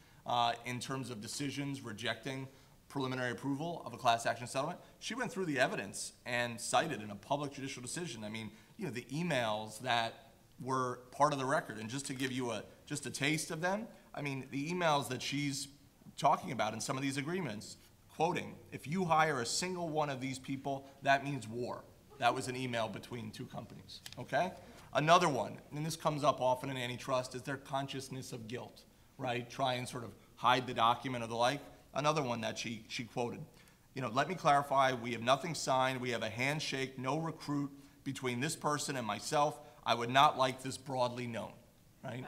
in terms of decisions rejecting preliminary approval of a class action settlement. She went through the evidence and cited in a public judicial decision, the emails that were part of the record. And just to give you just a taste of them, the emails that she's talking about in some of these agreements, quoting, if you hire a single one of these people, that means war. That was an email between two companies, okay? Another one, and this comes up often in antitrust, is their consciousness of guilt, right? Try and sort of hide the document or the like. Another one that she quoted, let me clarify, we have nothing signed, we have a handshake, no recruit between this person and myself. I would not like this broadly known, right?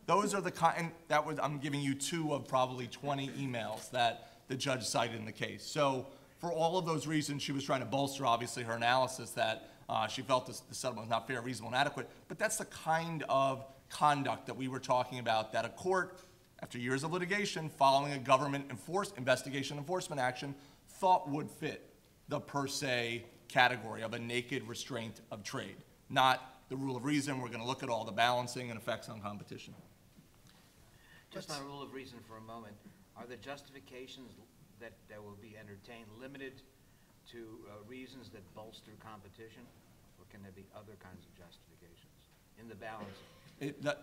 Those are the kind, I'm giving you 2 of probably 20 emails that the judge cited in the case. So for all of those reasons, she was trying to bolster, obviously, her analysis that she felt the settlement was not fair, reasonable, and adequate. But that's the kind of conduct that we were talking about that a court, after years of litigation, following a government investigation enforcement action, thought would fit the per se category of a naked restraint of trade, not the rule of reason. We're going to look at all the balancing and effects on competition. Just on rule of reason for a moment, are the justifications that will be entertained limited to reasons that bolster competition, or can there be other kinds of justifications in the balancing?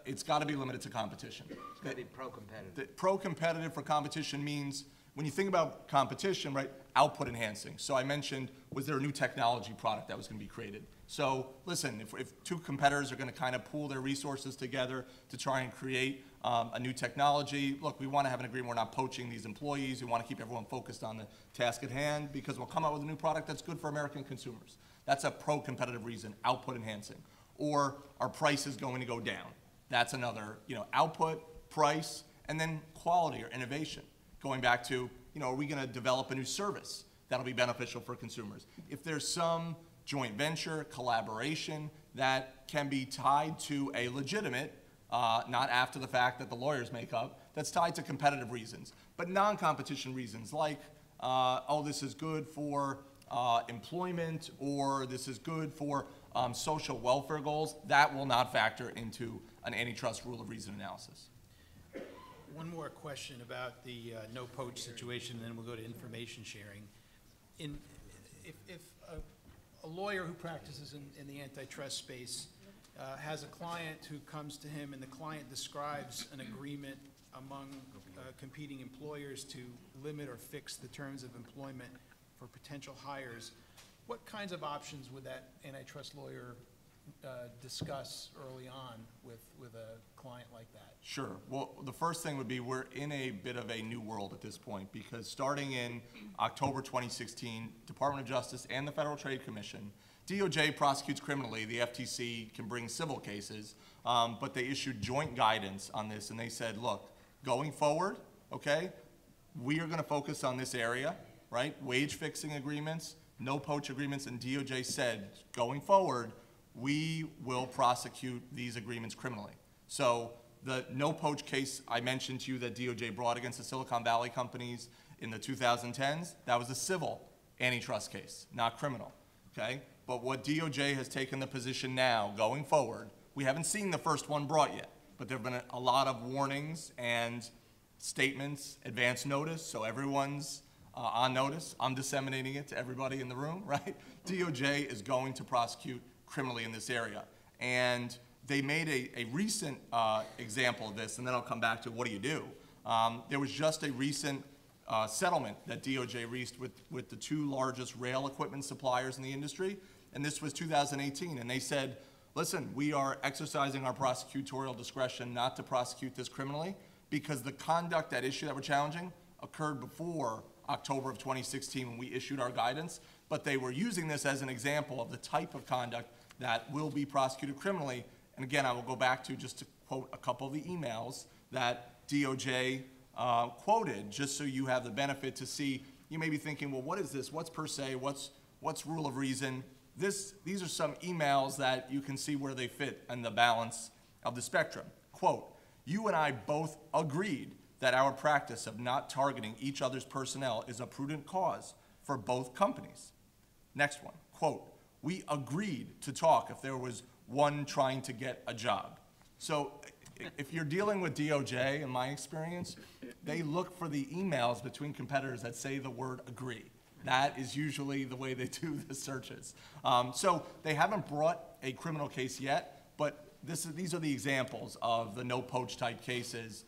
It's got to be limited to competition. It's got to be pro-competitive. Pro-competitive for competition means, when you think about competition, right, output enhancing. So I mentioned, was there a new technology product that was going to be created? So listen, if 2 competitors are going to kind of pool their resources together to try and create a new technology, look, we want to have an agreement. We're not poaching these employees. We want to keep everyone focused on the task at hand because we'll come out with a new product that's good for American consumers. That's a pro-competitive reason, output enhancing. Or our price is going to go down. That's another, output, price, and then quality or innovation. Going back to, are we going to develop a new service that'll be beneficial for consumers? If there's some joint venture, collaboration that can be tied to a legitimate, not after the fact that the lawyers make up, that's tied to competitive reasons. But non-competition reasons like, this is good for employment, or this is good for social welfare goals, that will not factor into an antitrust rule of reason analysis. One more question about the no-poach situation, and then we'll go to information sharing. If a lawyer who practices in the antitrust space has a client who comes to him and the client describes an agreement among competing employers to limit or fix the terms of employment for potential hires, what kinds of options would that antitrust lawyer discuss early on with a client like that? Sure. Well, the first thing would be we're in a bit of a new world at this point, because starting in October 2016, Department of Justice and the Federal Trade Commission, DOJ prosecutes criminally, the FTC can bring civil cases, but they issued joint guidance on this, and they said, look, going forward, okay, we are going to focus on this area, right? Wage fixing agreements, no poach agreements, and DOJ said, going forward, we will prosecute these agreements criminally. So the no poach case I mentioned to you that DOJ brought against the Silicon Valley companies in the 2010s, that was a civil antitrust case, not criminal, okay? But what DOJ has taken the position now, going forward, we haven't seen the first one brought yet, but there have been a lot of warnings and statements, advance notice, so everyone's on notice. I'm disseminating it to everybody in the room, right? DOJ is going to prosecute criminally in this area. And they made a recent example of this, and then I'll come back to what do you do. There was just a recent settlement that DOJ reached with the two largest rail equipment suppliers in the industry, and this was 2018, and they said, listen, we are exercising our prosecutorial discretion not to prosecute this criminally because the conduct at issue that we're challenging occurred before October of 2016 when we issued our guidance, but they were using this as an example of the type of conduct that will be prosecuted criminally. And again, I will go back to just to quote a couple of the emails that DOJ quoted, just so you have the benefit to see. You may be thinking, well, what is this? What's per se? What's rule of reason? These are some emails that you can see where they fit in the balance of the spectrum. Quote, you and I both agreed that our practice of not targeting each other's personnel is a prudent cause for both companies. Next one, quote, we agreed to talk if there was one trying to get a job. So if you're dealing with DOJ, in my experience, they look for the emails between competitors that say the word agree. That is usually the way they do the searches. So they haven't brought a criminal case yet, but these are the examples of the no poach type cases.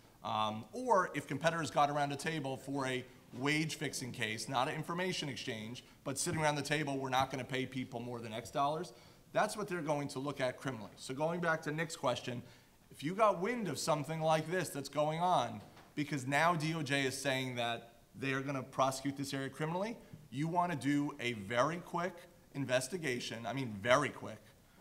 Or if competitors got around a table for a wage fixing case, not an information exchange, but sitting around the table, we're not going to pay people more than X dollars. That's what they're going to look at criminally. So going back to Nick's question, if you got wind of something like this that's going on, because now DOJ is saying that they're going to prosecute this area criminally, you want to do a very quick investigation, I mean very quick,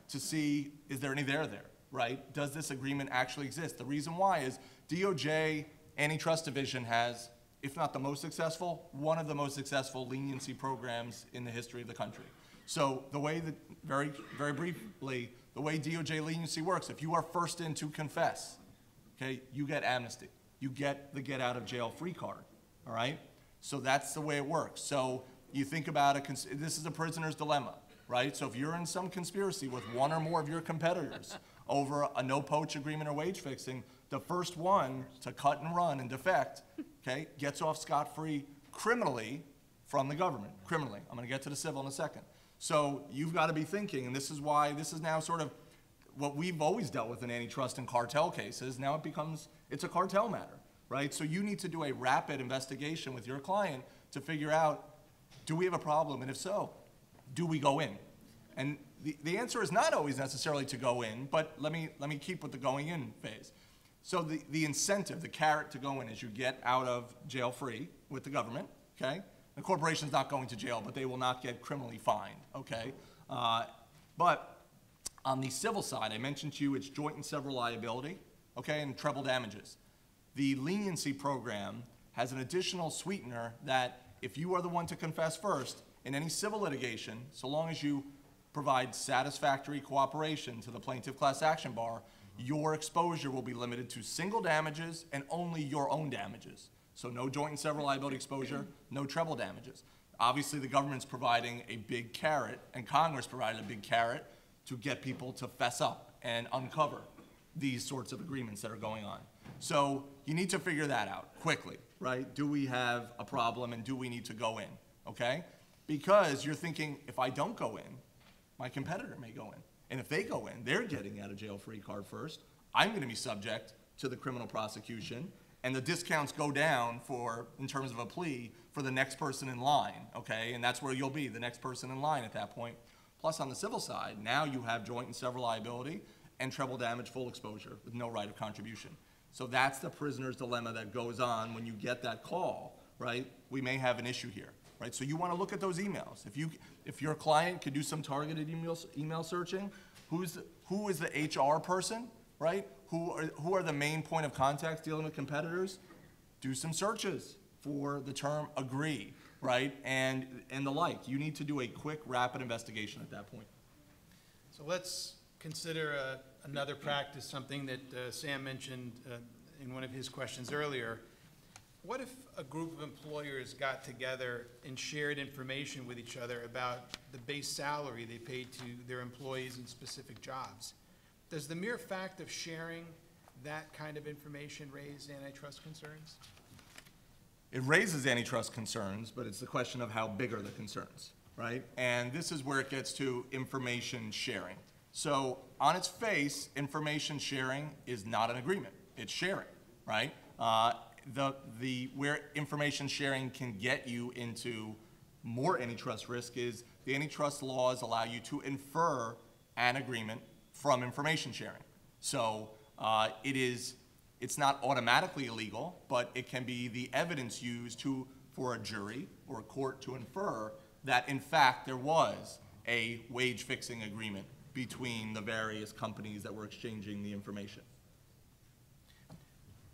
to see is there any there, right? Does this agreement actually exist? The reason why is DOJ Antitrust Division has, if not the most successful, one of the most successful leniency programs in the history of the country. So the way that, very briefly, the way DOJ leniency works, if you are first in to confess, okay, you get amnesty. You get the get out of jail free card, all right? So that's the way it works. So you think about this is a prisoner's dilemma, right? So if you're in some conspiracy with one or more of your competitors over a no poach agreement or wage fixing, the first one to cut and run and defect, okay, gets off scot-free criminally from the government, criminally. I'm gonna get to the civil in a second. So you've got to be thinking, and this is why this is now sort of what we've always dealt with in antitrust and cartel cases. Now it's a cartel matter, right? So you need to do a rapid investigation with your client to figure out, do we have a problem? And if so, do we go in? And the answer is not always necessarily to go in, but let me keep with the going in phase. So the incentive, the carrot to go in is you get out of jail free with the government, okay? The corporation's not going to jail, but they will not get criminally fined, okay? But on the civil side, I mentioned to you it's joint and several liability, okay, and treble damages. The leniency program has an additional sweetener that if you are the one to confess first in any civil litigation, so long as you provide satisfactory cooperation to the plaintiff class action bar, your exposure will be limited to single damages and only your own damages. So no joint and several liability exposure, no treble damages. Obviously, the government's providing a big carrot, and Congress provided a big carrot to get people to fess up and uncover these sorts of agreements that are going on. So you need to figure that out quickly, right? Do we have a problem and do we need to go in, okay? Because you're thinking, if I don't go in, my competitor may go in. And if they go in, they're getting out of jail free card first. I'm going to be subject to the criminal prosecution, and the discounts go down for, in terms of a plea, for the next person in line, okay? And that's where you'll be, the next person in line at that point. Plus, on the civil side, now you have joint and several liability and treble damage full exposure with no right of contribution. So that's the prisoner's dilemma that goes on when you get that call, right? We may have an issue here, right? So you want to look at those emails. If your client could do some targeted email searching, who is the HR person, right? Who are the main point of contacts dealing with competitors? Do some searches for the term agree, right? And the like. You need to do a quick, rapid investigation at that point. So let's consider another practice, something that Sam mentioned in one of his questions earlier. What if a group of employers got together and shared information with each other about the base salary they paid to their employees in specific jobs? Does the mere fact of sharing that kind of information raise antitrust concerns? It raises antitrust concerns, but it's the question of how big are the concerns, right? And this is where it gets to information sharing. So on its face, information sharing is not an agreement. It's sharing, right? Where information sharing can get you into more antitrust risk is the antitrust laws allow you to infer an agreement from information sharing. So it's not automatically illegal, but it can be the evidence used for a jury or a court to infer that in fact there was a wage fixing agreement between the various companies that were exchanging the information.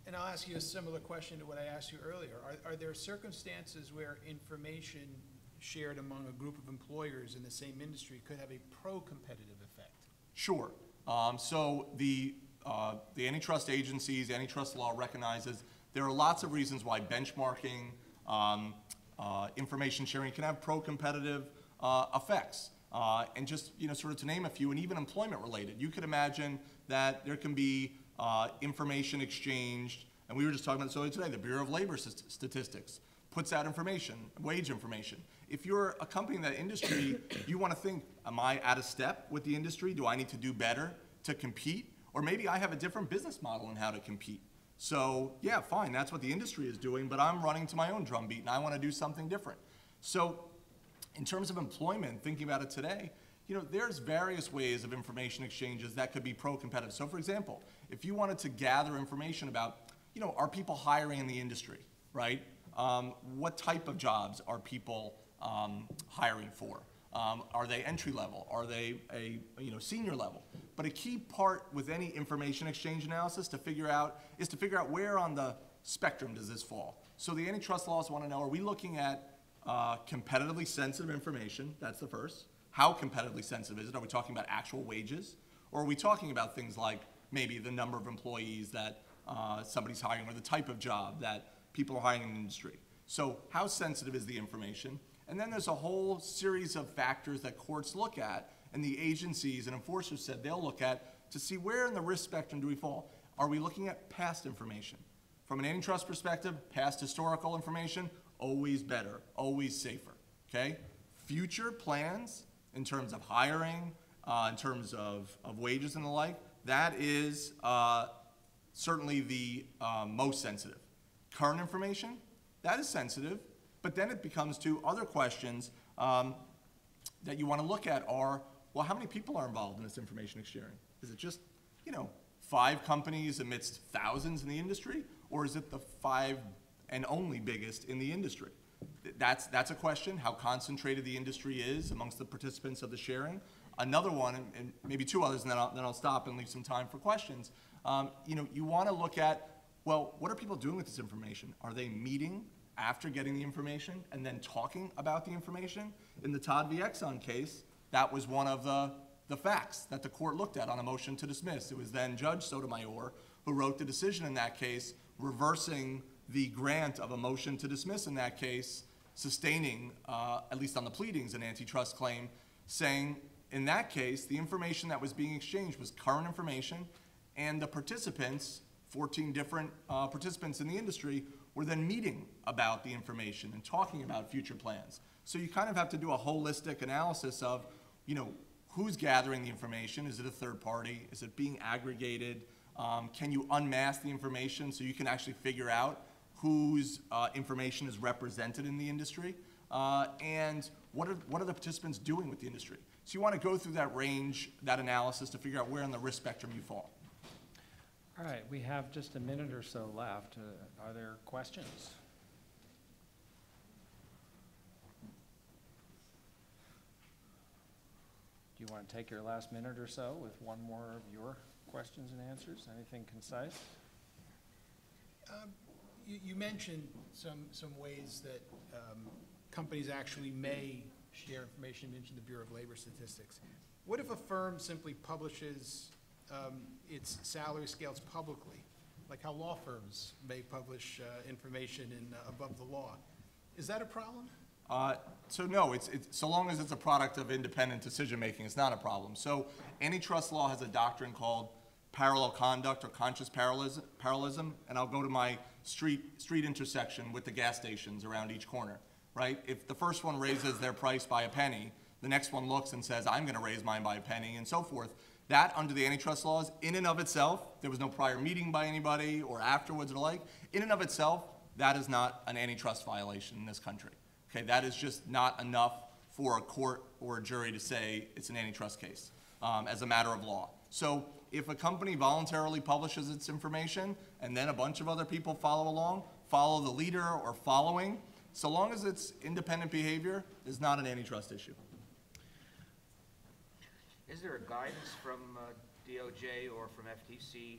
And I'll ask you a similar question to what I asked you earlier. Are there circumstances where information shared among a group of employers in the same industry could have a pro-competitive effect? Sure. So the antitrust agencies, antitrust law recognizes there are lots of reasons why benchmarking, information sharing can have pro-competitive effects. And just, sort of to name a few, and even employment related. You could imagine that there can be information exchanged, and we were just talking about this earlier today, the Bureau of Labor Statistics puts out information, wage information. If you're a company in that industry, you want to think, am I out of step with the industry? Do I need to do better to compete? Or maybe I have a different business model in how to compete. So yeah, fine, that's what the industry is doing, but I'm running to my own drumbeat and I want to do something different. So in terms of employment, thinking about it today, there's various ways of information exchanges that could be pro-competitive. So for example, if you wanted to gather information about, are people hiring in the industry, right? What type of jobs are people hiring for? Are they entry level? Are they a senior level? But a key part with any information exchange analysis is to figure out where on the spectrum does this fall. So the antitrust laws want to know, are we looking at competitively sensitive information? That's the first. How competitively sensitive is it? Are we talking about actual wages? Or are we talking about things like maybe the number of employees that somebody's hiring or the type of job that people are hiring in the industry? So how sensitive is the information? And then there's a whole series of factors that courts look at, and the agencies and enforcers said they'll look at to see where in the risk spectrum do we fall. Are we looking at past information? From an antitrust perspective, past historical information, always better, always safer, okay? Future plans in terms of hiring, in terms of wages and the like, that is certainly the most sensitive. Current information, that is sensitive, but then it becomes to other questions that you want to look at are, well, how many people are involved in this information sharing? Is it just, 5 companies amidst thousands in the industry, or is it the 5 and only biggest in the industry? That's a question, how concentrated the industry is amongst the participants of the sharing. Another one, and maybe 2 others, and then I'll stop and leave some time for questions. You want to look at, well, what are people doing with this information? Are they meeting after getting the information and then talking about the information? In the Todd v. Exxon case, that was one of the facts that the court looked at on a motion to dismiss. It was then Judge Sotomayor who wrote the decision in that case, reversing the grant of a motion to dismiss in that case, sustaining, at least on the pleadings, an antitrust claim, saying in that case, the information that was being exchanged was current information, and the participants, 14 different participants in the industry, were then meeting about the information and talking about future plans. So you kind of have to do a holistic analysis of, who's gathering the information? Is it a third party? Is it being aggregated? Can you unmask the information so you can actually figure out whose information is represented in the industry? And what are the participants doing with the industry? So you want to go through that range, that analysis, to figure out where on the risk spectrum you fall. All right, we have just a minute or so left. Are there questions? Do you want to take your last minute or so with one more of your questions and answers? Anything concise? You mentioned some ways that companies actually may share information. You mentioned the Bureau of Labor Statistics. What if a firm simply publishes its salary scales publicly, like how law firms may publish information above the law? Is that a problem? So no, it's so long as it's a product of independent decision-making, it's not a problem. So antitrust law has a doctrine called parallel conduct or conscious parallelism, and I'll go to my street intersection with the gas stations around each corner, right? If the first one raises their price by a penny, the next one looks and says, I'm going to raise mine by a penny, and so forth. That, under the antitrust laws, in and of itself, there was no prior meeting by anybody or afterwards or the like, in and of itself, that is not an antitrust violation in this country. Okay, that is just not enough for a court or a jury to say it's an antitrust case as a matter of law. So if a company voluntarily publishes its information and then a bunch of other people follow along, follow the leader or following, so long as it's independent behavior, is not an antitrust issue. Is there a guidance from DOJ or from FTC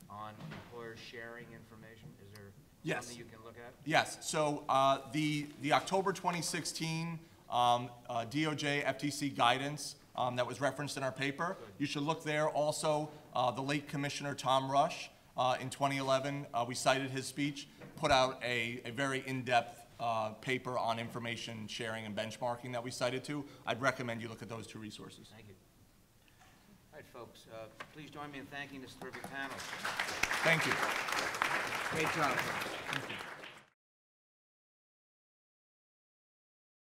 on employers sharing information? Is there Yes. something you can look at? Yes, so the October 2016 DOJ FTC guidance that was referenced in our paper, you should look there. Also, the late Commissioner Tom Rush in 2011, we cited his speech, put out a very in-depth paper on information sharing and benchmarking that we cited to. I'd recommend you look at those two resources. Thank you. All right, folks, please join me in thanking this terrific panel. Thank you. Great job. Folks. Thank you.